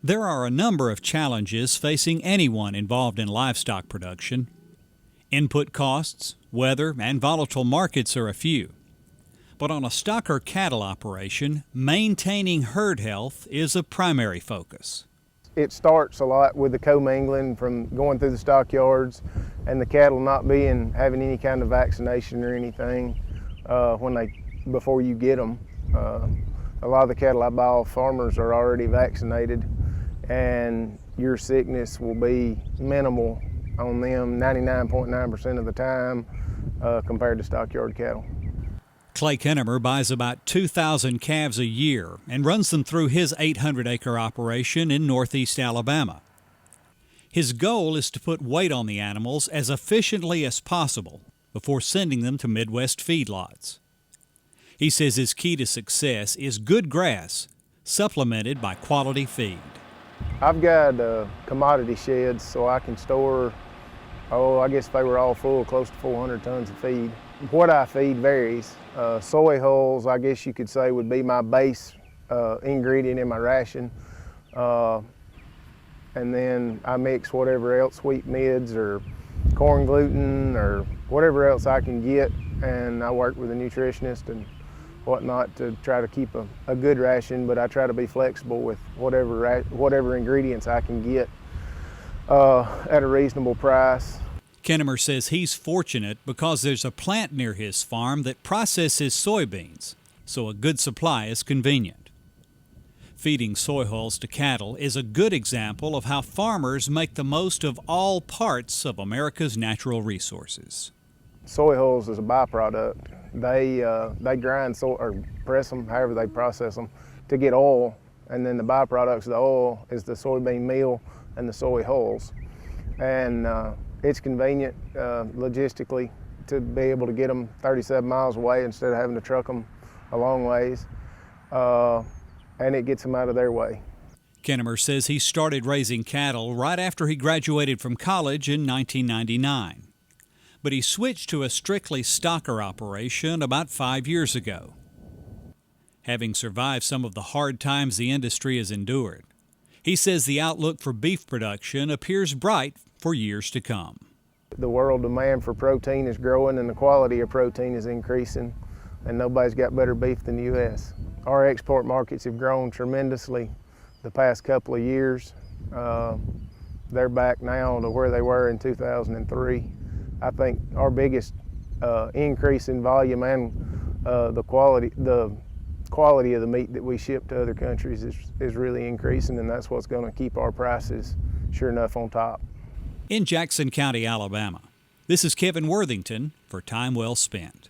There are a number of challenges facing anyone involved in livestock production. Input costs, weather, and volatile markets are a few. But on a stocker cattle operation, maintaining herd health is a primary focus. It starts a lot with the commingling from going through the stockyards and the cattle not having any kind of vaccination or anything before you get them. A lot of the cattle I buy off farmers are already vaccinated, and your sickness will be minimal on them 99.9% of the time compared to stockyard cattle. Clay Kennemer buys about 2,000 calves a year and runs them through his 800-acre operation in northeast Alabama. His goal is to put weight on the animals as efficiently as possible before sending them to Midwest feedlots. He says his key to success is good grass supplemented by quality feed. I've got commodity sheds so I can store, I guess if they were all full, close to 400 tons of feed. What I feed varies. Soy hulls, I guess you could say, would be my base ingredient in my ration. And then I mix whatever else, wheat mids or corn gluten or whatever else I can get, and I work with a nutritionist and whatnot to try to keep a good ration, but I try to be flexible with whatever ingredients I can get at a reasonable price. Kennemer says he's fortunate because there's a plant near his farm that processes soybeans, so a good supply is convenient. Feeding soy hulls to cattle is a good example of how farmers make the most of all parts of America's natural resources. Soy hulls is a byproduct. They grind or press them, however they process them, to get oil, and then the byproducts of the oil is the soybean meal and the soy hulls. And it's convenient logistically to be able to get them 37 miles away instead of having to truck them a long ways, and it gets them out of their way. Kennemer says he started raising cattle right after he graduated from college in 1999. But he switched to a strictly stocker operation about 5 years ago. Having survived some of the hard times the industry has endured, he says the outlook for beef production appears bright for years to come. The world demand for protein is growing and the quality of protein is increasing, and nobody's got better beef than the U.S. Our export markets have grown tremendously the past couple of years. They're back now to where they were in 2003. I think our biggest increase in volume and the quality of the meat that we ship to other countries is really increasing, and that's what's going to keep our prices sure enough on top. In Jackson County, Alabama, this is Kevin Worthington for Time Well Spent.